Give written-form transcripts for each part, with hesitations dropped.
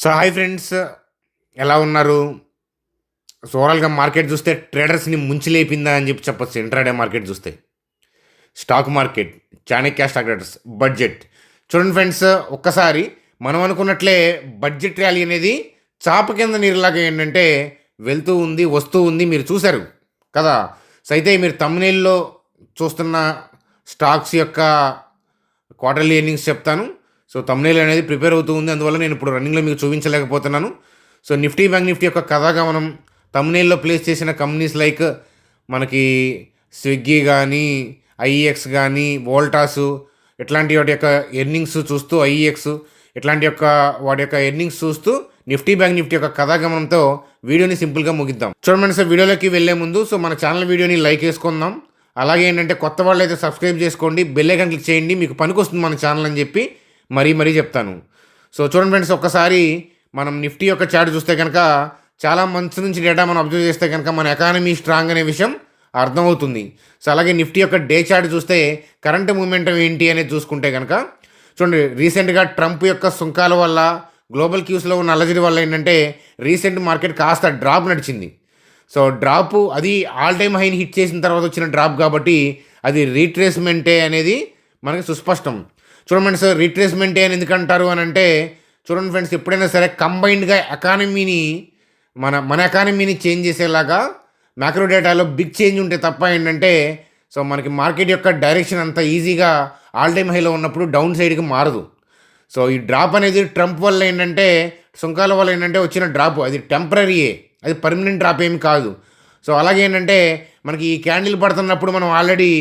So hi friends, ఎలా ఉన్నారు? So ఓవరాల్గా మార్కెట్ చూస్తే ట్రేడర్స్ని ముంచి లేపిందా అని చెప్పొచ్చు. ఇంట్రాడే మార్కెట్ చూస్తే stock market, Chanakya stock traders, budget చూడండి ఫ్రెండ్స్. ఒక్కసారి మనం అనుకున్నట్లే బడ్జెట్ ర్యాలీ అనేది చాప కింద నీరులాగా ఏంటంటే వెళ్తూ ఉంది, వస్తూ ఉంది. మీరు చూశారు కదా. సో అయితే మీరు తమ్మునేల్లో చూస్తున్న స్టాక్స్ యొక్క క్వార్టర్లీ ఎర్నింగ్స్ చెప్తాను. సో తమ్నేల్ అనేది ప్రిపేర్ అవుతూ ఉంది, అందువల్ల నేను ఇప్పుడు రన్నింగ్లో మీకు చూపించలేకపోతున్నాను. సో నిఫ్టీ బ్యాంక్ నిఫ్టీ యొక్క కథగా మనం తమ్నేల్లో ప్లేస్ చేసిన కంపెనీస్ లైక్ మనకి స్విగ్గీ కానీ, ఐఈఎక్స్ కానీ, వోల్టాసు ఇట్లాంటి వాటి యొక్క ఎర్నింగ్స్ చూస్తూ, ఐఈఎక్స్ ఇట్లాంటి యొక్క వాటి యొక్క ఎర్నింగ్స్ చూస్తూ నిఫ్టీ బ్యాంక్ నిఫ్టీ యొక్క కథాగమనంతో వీడియోని సింపుల్గా ముగిద్దాం. చూడండి సార్, వీడియోలోకి వెళ్ళే ముందు సో మన ఛానల్ వీడియోని లైక్ చేసుకుందాం. అలాగే ఏంటంటే కొత్త వాళ్ళు అయితే సబ్స్క్రైబ్ చేసుకోండి, బెల్ ఐకాన్ క్లిక్ చేయండి, మీకు పనికొస్తుంది మన ఛానల్ అని చెప్పి మరీ చెప్తాను. సో చూడండి ఫ్రెండ్స్, ఒక్కసారి మనం నిఫ్టీ యొక్క చార్ట్ చూస్తే కనుక చాలా మంత్స్ నుంచి డేటా మనం అబ్జర్వ్ చేస్తే కనుక మన ఎకానమీ స్ట్రాంగ్ అనే విషయం అర్థమవుతుంది. సో అలాగే నిఫ్టీ యొక్క డే చార్ట్ చూస్తే కరెంట్ మూమెంటం ఏంటి అనేది చూసుకుంటే కనుక చూడండి, రీసెంట్గా ట్రంప్ యొక్క సుంకాల వల్ల గ్లోబల్ క్యూస్లో ఉన్న అలజడి వల్ల ఏంటంటే రీసెంట్ మార్కెట్ కాస్త డ్రాప్ నడిచింది. సో డ్రాప్ అది ఆల్ టైమ్ హైని హిట్ చేసిన తర్వాత వచ్చిన డ్రాప్ కాబట్టి అది రీట్రేస్మెంటే అనేది మనకి సుస్పష్టం. చూడండి సార్, రీట్రేస్మెంటే అని ఎందుకంటారు అని అంటే చూడండి ఫ్రెండ్స్, ఎప్పుడైనా సరే కంబైన్డ్గా ఎకానమీని మన ఎకానమీని చేంజ్ చేసేలాగా మ్యాక్రో డేటాలో బిగ్ చేంజ్ ఉంటే తప్ప ఏంటంటే సో మనకి మార్కెట్ యొక్క డైరెక్షన్ అంత ఈజీగా ఆల్ టైమ్ హైలో ఉన్నప్పుడు డౌన్ సైడ్కి మారదు. సో ఈ డ్రాప్ అనేది ట్రంప్ వల్ల ఏంటంటే సుంకాల వల్ల ఏంటంటే వచ్చిన డ్రాప్ అది టెంపరీయే, అది పర్మనెంట్ డ్రాప్ ఏమి కాదు. సో అలాగే ఏంటంటే మనకి ఈ క్యాండిల్ పడుతున్నప్పుడు మనం ఆల్రెడీ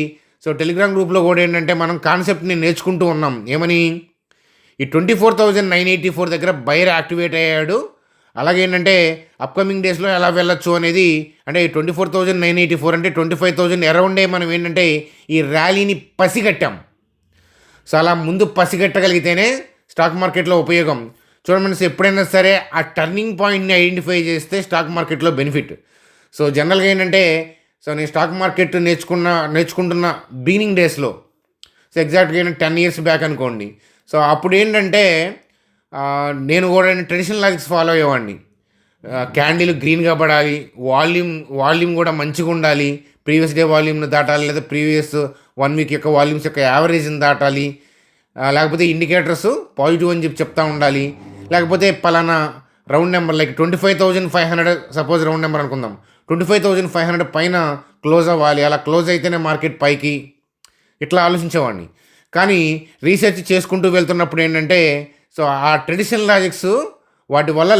సో టెలిగ్రామ్ గ్రూప్లో కూడా ఏంటంటే మనం కాన్సెప్ట్ని నేర్చుకుంటూ ఉన్నాం. ఏమని, ఈ 24,984 దగ్గర బయర్ యాక్టివేట్ అయ్యాడు. అలాగే ఏంటంటే అప్కమింగ్ డేస్లో ఎలా వెళ్ళొచ్చు అనేది, అంటే 24,984 అంటే 25,000 అరౌండే మనం ఏంటంటే ఈ ర్యాలీని పసిగట్టాం. సో అలా ముందు పసిగట్టగలిగితేనే స్టాక్ మార్కెట్లో ఉపయోగం. చూడండి, ఎప్పుడైనా సరే ఆ టర్నింగ్ పాయింట్ని ఐడెంటిఫై చేస్తే స్టాక్ మార్కెట్లో బెనిఫిట్. సో జనరల్గా ఏంటంటే సో నేను స్టాక్ మార్కెట్ నేర్చుకుంటున్న బిగినింగ్ డేస్లో సో ఎగ్జాక్ట్గా 10 years బ్యాక్ అనుకోండి. సో అప్పుడు ఏంటంటే నేను కూడా ట్రెడిషనల్ లాజిక్స్ ఫాలో అయ్యేవాడిని. క్యాండిల్ గ్రీన్గా పడాలి, వాల్యూమ్ కూడా మంచిగా ఉండాలి, ప్రీవియస్ డే వాల్యూమ్ని దాటాలి, లేదా ప్రీవియస్ 1 week యొక్క వాల్యూమ్స్ యొక్క యావరేజ్ని దాటాలి, లేకపోతే ఇండికేటర్స్ పాజిటివ్ అని చెప్తూ ఉండాలి, లేకపోతే పలానా round number like 25,500 suppose round number అనుకుందాం, 25,500 పైన క్లోజ్ అవ్వాలి, అలా క్లోజ్ అయితేనే మార్కెట్ పైకి, ఇట్లా ఆలోచించేవాడిని. కానీ రీసెర్చ్ చేసుకుంటూ వెళ్తున్నప్పుడు ఏంటంటే సో ఆ ట్రెడిషనల్ లాజిక్స్ వాటి వల్ల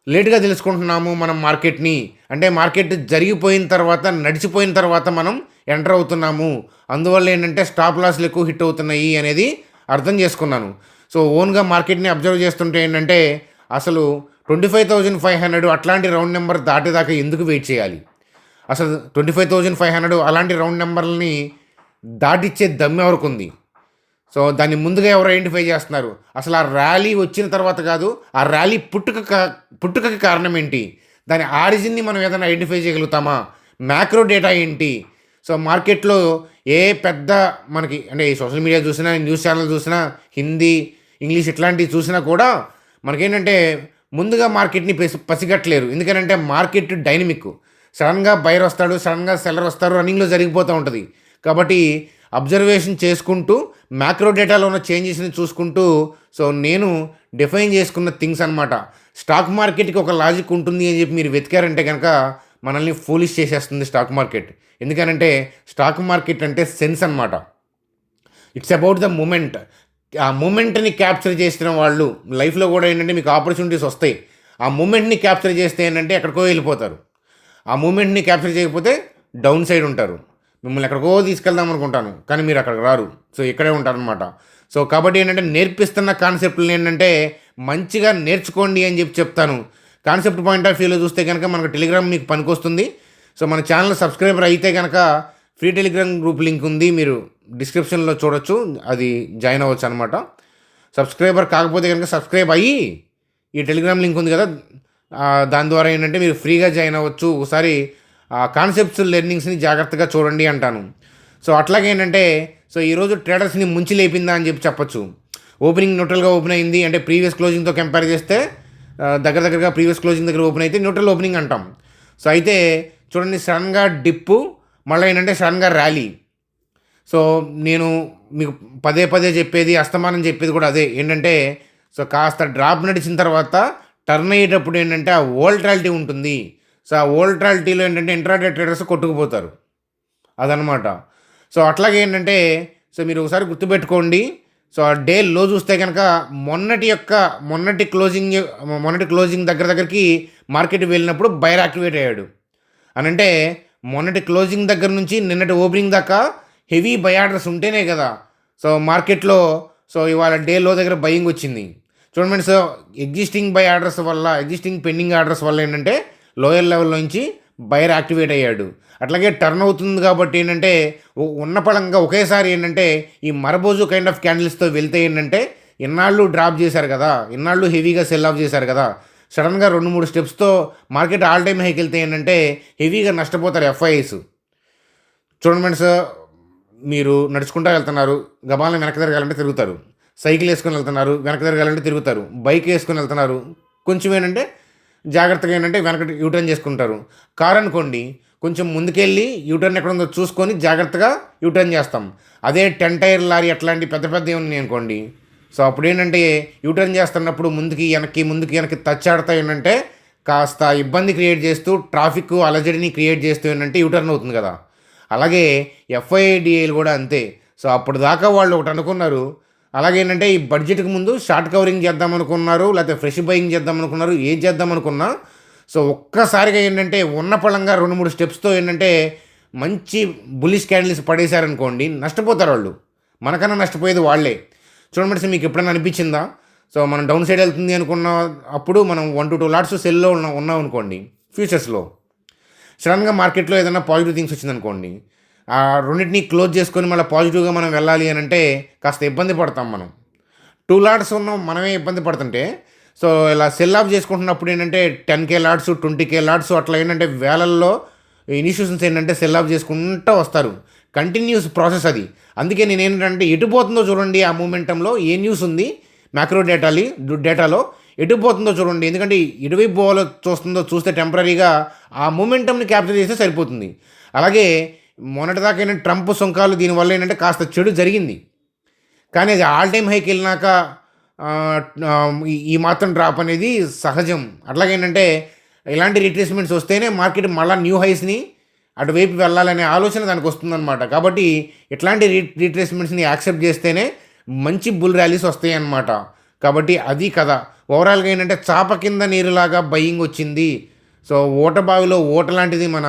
లేట్గా తెలుసుకుంటున్నాము మనం మార్కెట్ని. అంటే మార్కెట్ జరిగిపోయిన తర్వాత, నడిచిపోయిన తర్వాత మనం ఎంటర్ అవుతున్నాము. అందువల్ల ఏంటంటే స్టాప్ లాస్లు ఎక్కువ హిట్ అవుతున్నాయి అనేది అర్థం చేసుకున్నాను. సో ఓన్గా మార్కెట్ని అబ్జర్వ్ చేస్తుంటే ఏంటంటే అసలు 25,500 అట్లాంటి రౌండ్ నెంబర్ దాటేదాకా ఎందుకు వెయిట్ చేయాలి? అసలు 25,500 అలాంటి రౌండ్ నెంబర్లని దాటిచ్చే దమ్ము ఎవరికి ఉంది? సో దాన్ని ముందుగా ఎవరు ఐడెంటిఫై చేస్తున్నారు? అసలు ఆ ర్యాలీ వచ్చిన తర్వాత కాదు, ఆ ర్యాలీ పుట్టుకకి కారణం ఏంటి? దాని ఆరిజిన్ని మనం ఏదైనా ఐడెంటిఫై చేయగలుగుతామా? మ్యాక్రో డేటా ఏంటి? సో మార్కెట్లో ఏ పెద్ద మనకి అంటే సోషల్ మీడియా చూసినా, న్యూస్ ఛానల్ చూసినా, హిందీ, ఇంగ్లీష్ ఇట్లాంటివి చూసినా కూడా మనకేంటంటే ముందుగా మార్కెట్ని పసిగట్టలేరు. ఎందుకంటే మార్కెట్ డైనమిక్, సడన్గా బయర్ వస్తాడు, సడన్గా సెల్లర్ వస్తారు, రన్నింగ్లో జరిగిపోతూ ఉంటుంది. కాబట్టి అబ్జర్వేషన్ చేసుకుంటూ మ్యాక్రో డేటాలో ఉన్న చేంజెస్ని చూసుకుంటూ సో నేను డిఫైన్ చేసుకున్న థింగ్స్ అనమాట. స్టాక్ మార్కెట్కి ఒక లాజిక్ ఉంటుంది అని చెప్పి మీరు వెతికారంటే కనుక మనల్ని ఫూలిష్ చేసేస్తుంది స్టాక్ మార్కెట్. ఎందుకనంటే స్టాక్ మార్కెట్ అంటే సెన్స్ అనమాట. It's about the moment. ఆ మూమెంట్ని క్యాప్చర్ చేసిన వాళ్ళు లైఫ్లో కూడా ఏంటంటే మీకు ఆపర్చునిటీస్ వస్తాయి. ఆ మూమెంట్ని క్యాప్చర్ చేస్తే ఏంటంటే ఎక్కడికో వెళ్ళిపోతారు. ఆ మూమెంట్ని క్యాప్చర్ చేయకపోతే డౌన్ సైడ్ ఉంటారు. మిమ్మల్ని ఎక్కడికో తీసుకెళ్దాం అనుకుంటాను, కానీ మీరు అక్కడికి రారు. సో ఇక్కడే ఉంటారనమాట. సో కాబట్టి ఏంటంటే నేర్పిస్తున్న కాన్సెప్ట్లు ఏంటంటే మంచిగా నేర్చుకోండి అని చెప్తాను. కాన్సెప్ట్ పాయింట్ ఆఫ్ వ్యూలో చూస్తే కనుక మనకు టెలిగ్రామ్ మీకు పనికొస్తుంది. సో మన ఛానల్ సబ్స్క్రైబర్ అయితే కనుక ఫ్రీ టెలిగ్రామ్ గ్రూప్ లింక్ ఉంది, మీరు డిస్క్రిప్షన్లో చూడొచ్చు, అది జాయిన్ అవ్వచ్చు అనమాట. సబ్స్క్రైబర్ కాకపోతే కనుక సబ్స్క్రైబ్ అయ్యి ఈ టెలిగ్రామ్ లింక్ ఉంది కదా, దాని ద్వారా ఏంటంటే మీరు ఫ్రీగా జాయిన్ అవ్వచ్చు. ఒకసారి కాన్సెప్ట్స్ లెర్నింగ్స్ని జాగ్రత్తగా చూడండి అంటాను. సో అట్లాగే ఏంటంటే సో ఈరోజు ట్రేడర్స్ని ముంచి లేపిందా అని చెప్పొచ్చు. ఓపెనింగ్ న్యూట్రల్గా ఓపెన్ అయింది అంటే ప్రీవియస్ క్లోజింగ్తో కంపేర్ చేస్తే దగ్గరగా ప్రీవియస్ క్లోజింగ్ దగ్గర ఓపెన్ అయితే న్యూట్రల్ ఓపెనింగ్ అంటాం. సో అయితే చూడండి, సడన్గా డిప్పు, మళ్ళీ ఏంటంటే సడన్గా ర్యాలీ. సో నేను మీకు పదే చెప్పేది, అస్తమానం చెప్పేది కూడా అదే ఏంటంటే, సో కాస్త డ్రాప్ నడిచిన తర్వాత టర్న్ అయ్యేటప్పుడు ఏంటంటే ఆ వోల్టాలిటీ ఉంటుంది. సో ఆ వోల్టాలిటీలో ఏంటంటే ఇంట్రాడే ట్రేడర్స్ కొట్టుకుపోతారు, అదనమాట. సో అట్లాగే ఏంటంటే, సో మీరు ఒకసారి గుర్తుపెట్టుకోండి. సో ఆ డే లో చూస్తే కనుక మొన్నటి క్లోజింగ్ దగ్గరికి మార్కెట్ వెళ్ళినప్పుడు బయర్ యాక్టివేట్ అయ్యాడు అని అంటే, మొన్నటి క్లోజింగ్ దగ్గర నుంచి నిన్నటి ఓపెనింగ్ దాకా హెవీ బై ఆర్డర్స్ ఉంటేనే కదా సో మార్కెట్లో సో ఇవాళ డే లో దగ్గర బయింగ్ వచ్చింది. చూడండి, సో ఎగ్జిస్టింగ్ పెండింగ్ ఆర్డర్స్ వల్ల ఏంటంటే లోయర్ లెవెల్ నుంచి బయర్ యాక్టివేట్ అయ్యాడు. అట్లాగే టర్న్ అవుతుంది కాబట్టి ఏంటంటే ఉన్న పళంగా ఒకేసారి ఏంటంటే ఈ మరబోజు కైండ్ ఆఫ్ క్యాండిల్స్తో వెళ్తే ఏంటంటే ఇన్నాళ్ళు డ్రాప్ చేశారు కదా, ఇన్నాళ్ళు హెవీగా సెల్ ఆఫ్ చేశారు కదా, సడన్గా 2-3 స్టెప్స్తో మార్కెట్ ఆల్ టైమ్ హైకి వెళ్తే ఏంటంటే హెవీగా నష్టపోతారు ఎఫ్ఐఐస్. చూడండి ఫ్రెండ్స్, మీరు నడుచుకుంటూ వెళ్తున్నారు, గబాలను వెనక తిరగాలంటే తిరుగుతారు. సైకిల్ వేసుకొని వెళ్తున్నారు, వెనక తిరగాలంటే తిరుగుతారు. బైక్ వేసుకొని వెళ్తున్నారు, కొంచెం ఏంటంటే జాగ్రత్తగా ఏంటంటే వెనక యూటర్న్ చేసుకుంటారు. కార్ అనుకోండి, కొంచెం ముందుకెళ్ళి యూటర్న్ ఎక్కడ ఉందో చూసుకొని జాగ్రత్తగా యూటర్న్ చేస్తాం. అదే 10 టైర్ లారీ అట్లాంటి పెద్ద ఏమున్నాయి అనుకోండి, సో అప్పుడు ఏంటంటే యూటర్న్ చేస్తున్నప్పుడు ముందుకి వెనక్కి టచ్ ఆడుతూ ఏంటంటే కాస్త ఇబ్బంది క్రియేట్ చేస్తూ ట్రాఫిక్ అలజడిని క్రియేట్ చేస్తూ ఏంటంటే యూటర్న్ అవుతుంది కదా. అలాగే ఎఫ్ఐడిఐలు కూడా అంతే. సో అప్పుడు దాకా వాళ్ళు ఒకటి అనుకున్నారు, అలాగే ఏంటంటే ఈ బడ్జెట్కి ముందు షార్ట్ కవరింగ్ చేద్దాం అనుకున్నారు, లేకపోతే ఫ్రెష్ బయింగ్ చేద్దాం అనుకున్నారు, ఏం చేద్దాం అనుకున్నా సో ఒక్కసారిగా ఏంటంటే ఉన్న పళంగా 2-3 స్టెప్స్తో ఏంటంటే మంచి బుల్లిష్ క్యాండిల్స్ పడేశారనుకోండి, నష్టపోతారు వాళ్ళు, మనకన్నా నష్టపోయేది వాళ్ళే. చూడండి, మీకు ఎప్పుడైనా అనిపించిందా? సో మనం డౌన్ సైడ్ వెళ్తుంది అనుకున్న అప్పుడు మనం 1-2 లాట్స్ సెల్లో ఉన్నాం అనుకోండి ఫ్యూచర్స్లో, సడన్గా మార్కెట్లో ఏదైనా పాజిటివ్ థింగ్స్ వచ్చిందనుకోండి, ఆ రెండింటిని క్లోజ్ చేసుకొని మళ్ళీ పాజిటివ్గా మనం వెళ్ళాలి అని అంటే కాస్త ఇబ్బంది పడతాం. మనం 2 లాట్స్ ఉన్నాం, మనమే ఇబ్బంది పడుతుంటే సో ఇలా సెల్ ఆఫ్ చేసుకుంటున్నప్పుడు ఏంటంటే 10K లాట్స్ 20K లాట్స్ అట్లా ఏంటంటే వేలల్లో ఇన్స్టిట్యూషన్స్ ఏంటంటే సెల్ ఆఫ్ చేసుకుంటూ వస్తారు. కంటిన్యూస్ ప్రాసెస్ అది. అందుకే నేను ఏంటంటే ఎటు పోతుందో చూడండి, ఆ మూమెంటంలో ఏ న్యూస్ ఉంది మ్యాక్రో డేటాలో ఎటు పోతుందో చూడండి. ఎందుకంటే ఎటువైపు పోవాలో చూస్తే టెంపరీగా ఆ మూమెంటంని క్యాప్చర్ చేస్తే సరిపోతుంది. అలాగే మొన్నటిదాకా ఏంటంటే ట్రంప్ సుంకాలు దీనివల్ల ఏంటంటే కాస్త చెడు జరిగింది, కానీ అది ఆల్ టైమ్ హైకి వెళ్ళినాక ఈ మాత్రం డ్రాప్ అనేది సహజం. అట్లాగేంటంటే ఇలాంటి రిట్రేస్మెంట్స్ వస్తేనే మార్కెట్ మళ్ళీ న్యూ హైస్ని అటువైపు వెళ్ళాలనే ఆలోచన దానికి వస్తుందన్నమాట. కాబట్టి ఇట్లాంటి రిట్రేస్మెంట్స్ని యాక్సెప్ట్ చేస్తేనే మంచి బుల్ ర్యాలీస్ వస్తాయి అన్నమాట. కాబట్టి అది కదా ఓవరాల్గా ఏంటంటే చాప కింద నీరులాగా బయింగ్ వచ్చింది. సో బావిలో ఓట లాంటిది మన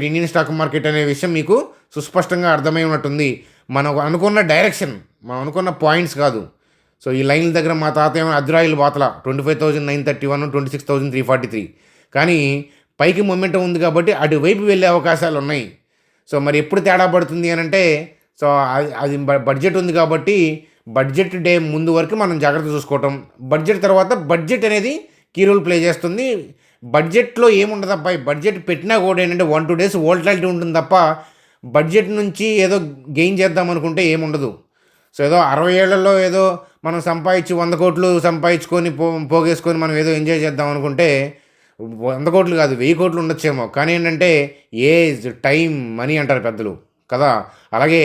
ఇండియన్ స్టాక్ మార్కెట్ అనే విషయం మీకు సుస్పష్టంగా అర్థమై ఉన్నట్టుంది. మనం అనుకున్న డైరెక్షన్, మనం అనుకున్న పాయింట్స్ కాదు. సో ఈ లైన్ల దగ్గర మా తాత ఏమో అద్రాయిలు బాతల 25,931, 26,343, కానీ పైకి మొమెంటం ఉంది కాబట్టి అటువైపు వెళ్ళే అవకాశాలు ఉన్నాయి. సో మరి ఎప్పుడు తేడా పడుతుంది అని అంటే, సో అది బడ్జెట్ ఉంది కాబట్టి బడ్జెట్ డే ముందు వరకు మనం జాగ్రత్త చూసుకోవటం, బడ్జెట్ తర్వాత బడ్జెట్ అనేది కీ రోల్ ప్లే చేస్తుంది. బడ్జెట్లో ఏముండదు అబ్బాయి, బడ్జెట్ పెట్టినా కూడా ఏంటంటే 1-2 డేస్ వోల్టాలిటీ ఉంటుంది తప్ప బడ్జెట్ నుంచి ఏదో గెయిన్ చేద్దాం అనుకుంటే ఏముండదు. సో ఏదో 60 ఏళ్లలో ఏదో మనం 100 కోట్లు సంపాదించుకొని పోగేసుకొని మనం ఏదో ఎంజాయ్ చేద్దాం అనుకుంటే 100 కోట్లు కాదు 1000 కోట్లు ఉండొచ్చేమో, కానీ ఏంటంటే ఏజ్, టైం, మనీ అంటారు పెద్దలు కదా. అలాగే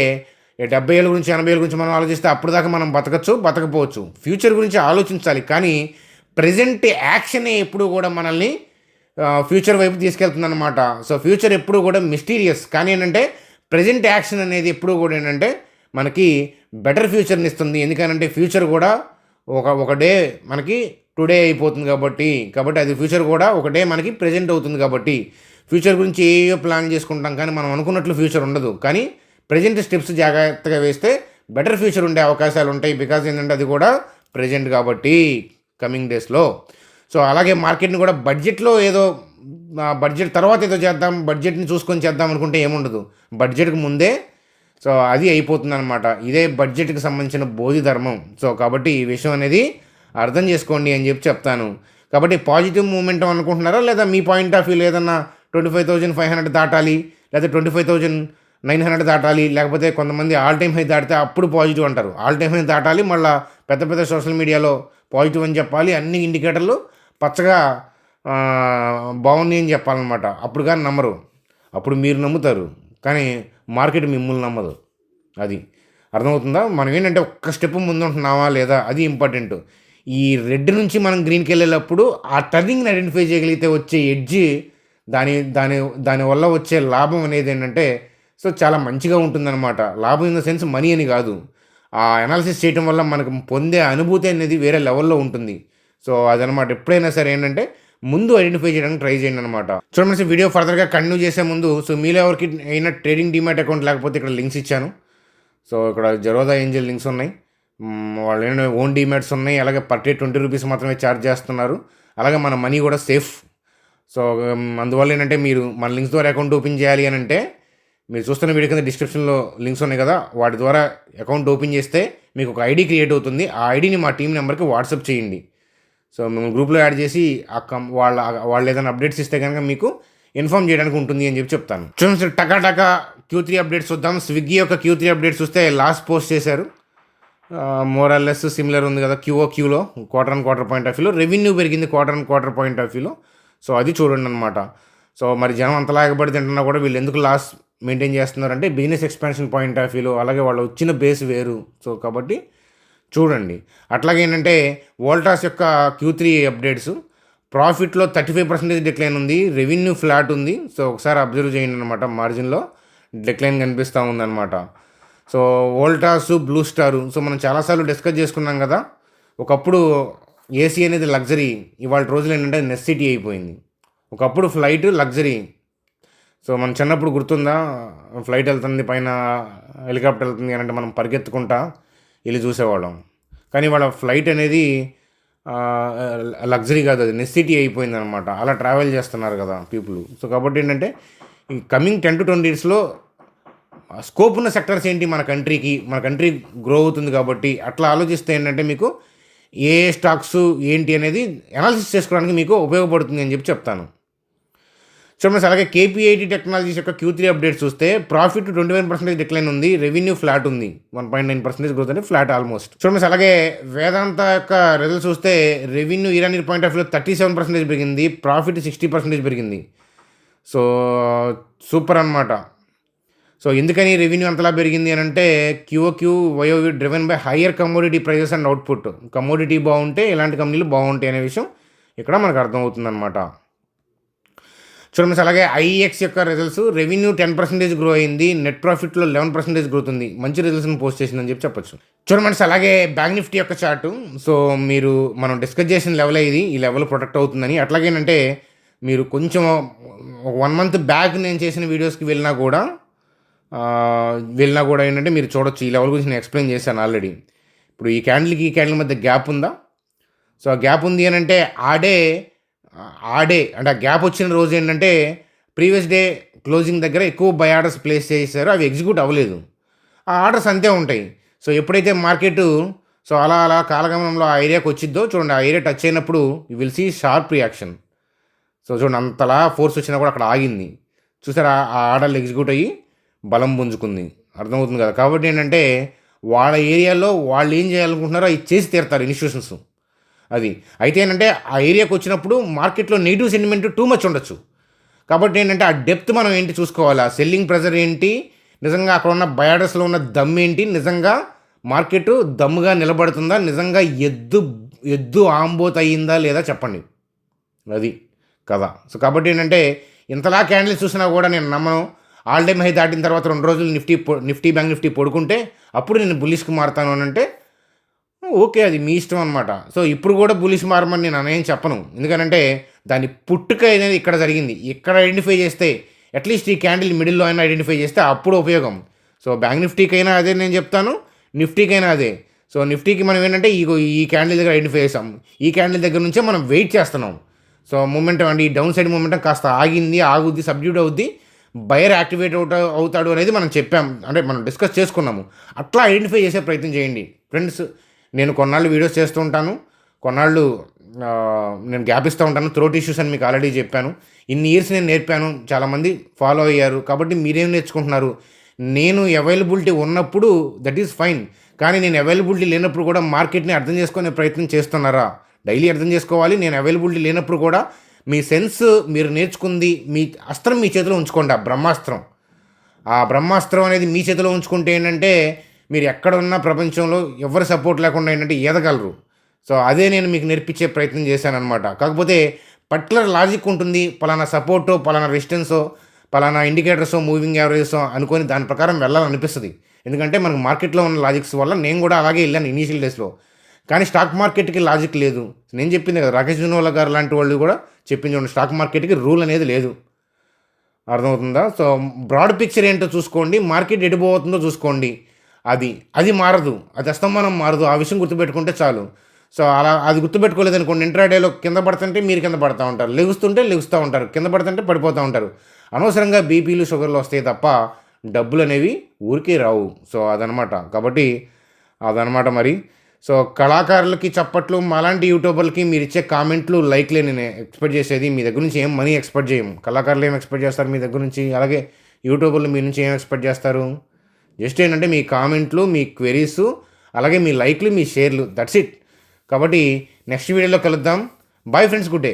70 ఏళ్ళ గురించి 80 ఏళ్ళ గురించి మనం ఆలోచిస్తే అప్పుడు దాకా మనం బతకపోవచ్చు. ఫ్యూచర్ గురించి ఆలోచించాలి, కానీ ప్రజెంట్ యాక్షనే ఎప్పుడు కూడా మనల్ని ఫ్యూచర్ వైపు తీసుకెళ్తుందన్నమాట. సో ఫ్యూచర్ ఎప్పుడు కూడా మిస్టీరియస్, కానీ ఏంటంటే ప్రజెంట్ యాక్షన్ అనేది ఎప్పుడు కూడా ఏంటంటే మనకి బెటర్ ఫ్యూచర్ని ఇస్తుంది. ఎందుకనంటే ఫ్యూచర్ కూడా ఒక డే మనకి టుడే అయిపోతుంది కాబట్టి అది ఫ్యూచర్ కూడా ఒక డే మనకి ప్రజెంట్ అవుతుంది. కాబట్టి ఫ్యూచర్ గురించి ఏవో ప్లాన్ చేసుకుంటాం, కానీ మనం అనుకున్నట్లు ఫ్యూచర్ ఉండదు. కానీ ప్రజెంట్ స్టెప్స్ జాగ్రత్తగా వేస్తే బెటర్ ఫ్యూచర్ ఉండే అవకాశాలు ఉంటాయి. బికాజ్ ఏంటంటే అది కూడా ప్రజెంట్ కాబట్టి కమింగ్ డేస్లో. సో అలాగే మార్కెట్ని కూడా బడ్జెట్లో ఏదో బడ్జెట్ తర్వాత ఏదో చేద్దాం, బడ్జెట్ని చూసుకొని చేద్దాం అనుకుంటే ఏముండదు, బడ్జెట్కి ముందే సో అది అయిపోతుంది అనమాట. ఇదే బడ్జెట్కి సంబంధించిన బోధి ధర్మం. సో కాబట్టి ఈ విషయం అనేది అర్థం చేసుకోండి అని చెప్తాను. కాబట్టి పాజిటివ్ మూమెంట్ అనుకుంటున్నారా, లేదా మీ పాయింట్ ఆఫ్ వ్యూ ఏదన్నా 25,500 దాటాలి, లేదా 25,000 900 దాటాలి, లేకపోతే కొంతమంది ఆల్ టైమ్ హై దాటితే అప్పుడు పాజిటివ్ అంటారు. ఆల్ టైమ్ హై దాటాలి, మళ్ళీ పెద్ద పెద్ద సోషల్ మీడియాలో పాజిటివ్ అని చెప్పాలి, అన్ని ఇండికేటర్లు పచ్చగా బాగున్నాయి అని చెప్పాలన్నమాట. అప్పుడు కానీ నమ్మరు. అప్పుడు మీరు నమ్ముతారు, కానీ మార్కెట్ మిమ్మల్ని నమ్మదు. అది అర్థమవుతుందా? మనం ఏంటంటే ఒక్క స్టెప్ ముందు ఉంటున్నావా లేదా, అది ఇంపార్టెంట్. ఈ రెడ్ నుంచి మనం గ్రీన్కి వెళ్ళేటప్పుడు ఆ టర్నింగ్ని ఐడెంటిఫై చేయగలిగితే వచ్చే ఎడ్జి, దాని దాని దానివల్ల వచ్చే లాభం అనేది ఏంటంటే సో చాలా మంచిగా ఉంటుందన్నమాట. లాభం ఇన్ ద సెన్స్ మనీ అని కాదు. ఆ అనాలిసిస్ చేయడం వల్ల మనకు పొందే అనుభూతి అనేది వేరే లెవెల్లో ఉంటుంది. సో అదనమాట. ఎప్పుడైనా సరే ఏంటంటే ముందు ఐడెంటిఫై చేయడానికి ట్రై చేయండి అనమాట. చూడండి, వీడియో ఫర్దర్గా కంటిన్యూ చేసే ముందు సో మీలో ఎవరికి అయినా ట్రేడింగ్ డీమ్యాట్ అకౌంట్ లేకపోతే ఇక్కడ లింక్స్ ఇచ్చాను. సో ఇక్కడ జరోదా ఏంజల్ లింక్స్ ఉన్నాయి. వాళ్ళు ఏంటంటే ఓన్ డీమ్యాట్స్ ఉన్నాయి. అలాగే పర్ డే 20 రూపీస్ మాత్రమే ఛార్జ్ చేస్తున్నారు. అలాగే మన మనీ కూడా సేఫ్. సో అందువల్ల ఏంటంటే మీరు మన లింక్స్ ద్వారా అకౌంట్ ఓపెన్ చేయాలి అని అంటే మీరు చూస్తున్న వీడియో కింద డిస్క్రిప్షన్లో లింక్స్ ఉన్నాయి కదా, వాటి ద్వారా అకౌంట్ ఓపెన్ చేస్తే మీకు ఒక ఐడి క్రియేట్ అవుతుంది. ఆ ఐడిని మా టీం నెంబర్కి వాట్సాప్ చేయండి. సో మేము గ్రూప్లో యాడ్ చేసి వాళ్ళు ఏదైనా అప్డేట్స్ ఇస్తే కనుక మీకు ఇన్ఫామ్ చేయడానికి ఉంటుంది అని చెప్తాను. చూడండి సార్, టకా Q3 అప్డేట్స్ చూద్దాం. స్విగ్గీ యొక్క Q3 అప్డేట్స్ చూస్తే లాస్ట్ పోస్ట్ చేశారు. మోర్ ఆర్ లెస్ సిమిలర్ ఉంది కదా QOQలో, quarter and quarter point of వ్యూలో రెవెన్యూ పెరిగింది quarter and quarter point of వ్యూలో. సో అది చూడండి అనమాట. సో మరి జనం అంతలా ఎగబడి తింటున్నా కూడా వీళ్ళు ఎందుకు లాస్ మెయింటైన్ చేస్తున్నారంటే బిజినెస్ ఎక్స్పాన్షన్ పాయింట్ ఆఫ్ వ్యూలో, అలాగే వాళ్ళు వచ్చిన బేస్ వేరు. సో కాబట్టి చూడండి. అట్లాగే ఏంటంటే వోల్టాస్ యొక్క Q3 అప్డేట్స్, ప్రాఫిట్లో 35% డిక్లైన్ ఉంది, రెవెన్యూ ఫ్లాట్ ఉంది. సో ఒకసారి అబ్జర్వ్ చేయండి అనమాట. మార్జిన్లో డిక్లైన్ కనిపిస్తూ ఉందన్నమాట. So Voltas, blue star, so మనం చాలాసార్లు డిస్కస్ చేసుకున్నాం కదా. ఒకప్పుడు ఏసీ అనేది లగ్జరీ, ఇవాళ రోజులు ఏంటంటే నెసెసిటీ అయిపోయింది. ఒకప్పుడు ఫ్లైట్ లగ్జరీ. సో మన చిన్నప్పుడు గుర్తుందా, ఫ్లైట్ వెళ్తుంది, పైన హెలికాప్టర్ వెళ్తుంది అని అంటే మనం పరిగెత్తుకుంటా వెళ్ళి చూసేవాళ్ళం. కానీ వాళ్ళ ఫ్లైట్ అనేది లగ్జరీ కాదు, అది నెసెసిటీ అయిపోయింది అనమాట. అలా ట్రావెల్ చేస్తున్నారు కదా పీపుల్. సో కాబట్టి ఏంటంటే ఈ కమింగ్ 10 to 20 yearsలో స్కోప్ ఉన్న సెక్టర్స్ ఏంటి మన కంట్రీ గ్రో అవుతుంది కాబట్టి అట్లా ఆలోచిస్తే ఏంటంటే మీకు ఏ స్టాక్స్ ఏంటి అనేది అనాలిసిస్ చేసుకోవడానికి మీకు ఉపయోగపడుతుంది అని చెప్తాను. చూడండి, అలాగే KPIT టెక్నాలజీస్ యొక్క Q3 అప్డేట్స్ చూస్తే ప్రాఫిట్ 21% డిక్లైన్ ఉంది, రెవెన్యూ ఫ్లాట్ ఉంది, 1.9% గ్రోత్ అంటే ఫ్లాట్ ఆల్మోస్ట్. చూడండి, అలాగే వేదాంత యొక్క రిజల్ట్స్ చూస్తే రెవెన్యూ ఇయర్ పాయింట్ ఆఫ్ వ్యూలో 37% పెరిగింది, ప్రాఫిట్ 60% పెరిగింది. సో సూపర్ అనమాట. సో ఎందుకని రెవెన్యూ అంతలా పెరిగింది అని అంటే QOQ YOY driven by higher commodity prices and output. Commodity బాగుంటే ఇలాంటి కంపెనీలు బాగుంటాయి అనే విషయం ఇక్కడ మనకు అర్థమవుతుందన్నమాట. చూడండి, అలాగే IEX యొక్క రిజల్ట్స్, రెవెన్యూ 10% గ్రో అయింది, నెట్ ప్రాఫిట్లో 11% గ్రోత్ ఉంది, మంచి రిజల్ట్స్ని పోస్ట్ చేసిందని చెప్పొచ్చు. చూడండి, అలాగే బ్యాంక్ నిఫ్టీ యొక్క చార్టు. సో మీరు మనం డిస్కస్ చేసిన లెవెల్ ఇది, ఈ లెవెల్ ప్రొటెక్ట్ అవుతుందని. అట్లాగేనంటే మీరు కొంచెం 1 month బ్యాక్ నేను చేసిన వీడియోస్కి వెళ్ళినా కూడా ఏంటంటే మీరు చూడొచ్చు. ఈ లెవెల్ గురించి నేను ఎక్స్ప్లెయిన్ చేశాను ఆల్రెడీ. ఇప్పుడు ఈ క్యాండిల్ మధ్య గ్యాప్ ఉందా? సో ఆ గ్యాప్ ఉంది అని అంటే ఆడే అంటే ఆ గ్యాప్ వచ్చిన రోజు ఏంటంటే ప్రీవియస్ డే క్లోజింగ్ దగ్గర ఎక్కువ బై ఆర్డర్స్ ప్లేస్ చేశారో అవి ఎగ్జిక్యూట్ అవ్వలేదు. ఆ ఆర్డర్స్ అంతే ఉంటాయి. సో ఎప్పుడైతే మార్కెట్ సో అలా కాలగమనంలో ఆ ఏరియాకి వచ్చిద్దో చూడండి, ఆ ఏరియా టచ్ అయినప్పుడు you will see sharp reaction. So చూడండి, అంతలా ఫోర్స్ వచ్చినా కూడా అక్కడ ఆగింది. చూసారా, ఆ ఆర్డర్లు ఎగ్జిక్యూట్ అయ్యి బలం పుంజుకుంది. అర్థమవుతుంది కదా. కాబట్టి ఏంటంటే వాళ్ళ ఏరియాలో వాళ్ళు ఏం చేయాలనుకుంటున్నారో అవి చేసి తీరుతారు ఇన్స్టిట్యూషన్స్. అది అయితే ఏంటంటే ఆ ఏరియాకి వచ్చినప్పుడు మార్కెట్లో నెగిటివ్ సెంటిమెంట్ టూ మచ్ ఉండొచ్చు. కాబట్టి ఏంటంటే ఆ డెప్త్ మనం ఏంటి చూసుకోవాలి, ఆ సెల్లింగ్ ప్రెజర్ ఏంటి, నిజంగా అక్కడ ఉన్న బయాడర్స్లో ఉన్న దమ్ ఏంటి, నిజంగా మార్కెట్ దమ్ముగా నిలబడుతుందా, నిజంగా ఎద్దు ఆంబోత్ అయ్యిందా లేదా చెప్పండి. అది కదా. సో కాబట్టి ఏంటంటే ఇంతలా క్యాండిల్స్ చూసినా కూడా నేను నమ్మను. ఆల్ టైమ్ హై దాటిన తర్వాత 2 రోజులు నిఫ్టీ బ్యాంక్ నిఫ్టీ పడుకుంటే అప్పుడు నేను బుల్లిష్కి మారుతాను అని అంటే ఓకే, అది మీ ఇష్టం అనమాట. సో ఇప్పుడు కూడా బుల్లిష్ మారమని నేను అనేం చెప్పను. ఎందుకంటే దాని పుట్టుక అనేది ఇక్కడ జరిగింది. ఇక్కడ ఐడెంటిఫై చేస్తే అట్లీస్ట్ ఈ క్యాండిల్ మిడిల్లో అయినా ఐడెంటిఫై చేస్తే అప్పుడు ఉపయోగం. సో బ్యాంక్ నిఫ్టీకైనా అదే నేను చెప్తాను, నిఫ్టీకైనా అదే. సో నిఫ్టీకి మనం ఏంటంటే ఈ క్యాండిల్ దగ్గర ఐడెంటిఫై చేసాం, ఈ క్యాండిల్ దగ్గర నుంచే మనం వెయిట్ చేస్తున్నాం. సో మూమెంటం అంటే ఈ డౌన్ సైడ్ మూమెంటం కాస్త ఆగుద్ది, సబ్డ్యూట్ అవుద్ది, బయర్ యాక్టివేట్ అవుతాడు అనేది మనం చెప్పాం, అంటే మనం డిస్కస్ చేసుకున్నాము. అట్లా ఐడెంటిఫై చేసే ప్రయత్నం చేయండి ఫ్రెండ్స్. నేను కొన్నాళ్ళు వీడియోస్ చేస్తూ ఉంటాను, కొన్నాళ్ళు నేను గ్యాప్ ఇస్తూ ఉంటాను. థ్రోట్ ఇష్యూస్ అని మీకు ఆల్రెడీ చెప్పాను. ఇన్ని ఇయర్స్ నేను నేర్పాను, చాలామంది ఫాలో అయ్యారు. కాబట్టి మీరేం నేర్చుకుంటున్నారు, నేను అవైలబిలిటీ ఉన్నప్పుడు దట్ ఈస్ ఫైన్. కానీ నేను అవైలబిలిటీ లేనప్పుడు కూడా మార్కెట్‌ని అర్థం చేసుకునే ప్రయత్నం చేస్తున్నారా? డైలీ అర్థం చేసుకోవాలి. నేను అవైలబిలిటీ లేనప్పుడు కూడా మీ సెన్స్ మీరు నేర్చుకుంది మీ అస్త్రం మీ చేతిలో ఉంచుకోండి. ఆ బ్రహ్మాస్త్రం. ఆ బ్రహ్మాస్త్రం అనేది మీ చేతిలో ఉంచుకుంటే ఏంటంటే, మీరు ఎక్కడున్నా ప్రపంచంలో ఎవ్వరి సపోర్ట్ లేకుండా ఏంటంటే ఈదగలరు. సో, అదే నేను మీకు నేర్పించే ప్రయత్నం చేశాననమాట. కాకపోతే పర్టిక్యులర్ లాజిక్ ఉంటుంది. పలానా సపోర్టో, పలానా రెసిస్టెన్సో, పలానా ఇండికేటర్సో, మూవింగ్ యావరేజెసో అనుకోని దాని ప్రకారం వెళ్ళాలనిపిస్తది. ఎందుకంటే మనకు మార్కెట్‌లో ఉన్న లాజిక్స్ వల్ల నేను కూడా అలాగే ఎళ్ళాను ఇనీషియల్ డేస్‌లో. కానీ స్టాక్ మార్కెట్‌కి లాజిక్ లేదు. నేను చెప్పిందే కదా! రాకేష్ జున్వాలా గారు లాంటి వాళ్ళు కూడా చెప్పింది చూడండి. స్టాక్ మార్కెట్‌కి రూల్ అనేది లేదు. అర్థమవుతుందా? సో, బ్రాడ్ పిక్చర్ ఏంటో చూసుకోండి. మార్కెట్ ఎటు పోతుందో చూసుకోండి. అది. అది మారదు. అది అస్తమానం మారదు. ఆ విషయం గుర్తుపెట్టుకుంటే చాలు. సో, అలా అది గుర్తుపెట్టుకోలేదనుకోండి ఇంట్రాడేలో కింద పడుతుంటే మీరు కింద పడతా ఉంటారు. లెగుస్తుంటే లెగుస్తా ఉంటారు. కింద పడుతుంటే పడిపోతా ఉంటారు. అనవసరంగా బీపీలు, షుగర్‌లు వస్తాయి తప్ప డబ్బులనేవి ఊరికే రావు. సో, అదనమాట. కాబట్టి అదనమాట మరి. సో, కళాకారులకి చప్పట్లు మాలాంటి యూట్యూబర్లకి మీరిచ్చే కామెంట్లు, లైక్‌లే నేను ఎక్స్‌పెక్ట్ చేసేది. మీ దగ్గర నుంచి ఏం మనీ ఎక్స్‌పెక్ట్ చేయము. కళాకారులు ఏం ఎక్స్‌పెక్ట్ చేస్తారు మీ దగ్గర నుంచి? అలాగే యూట్యూబర్లు మీ నుంచి ఏం ఎక్స్‌పెక్ట్ చేస్తారు? జస్ట్ ఏంటంటే మీ కామెంట్లు, మీ క్వెరీసు, అలాగే మీ లైక్‌లు, మీ షేర్లు దట్స్ ఇట్. కాబట్టి నెక్స్ట్ వీడియోలో కలుద్దాం. Bye friends. Good day.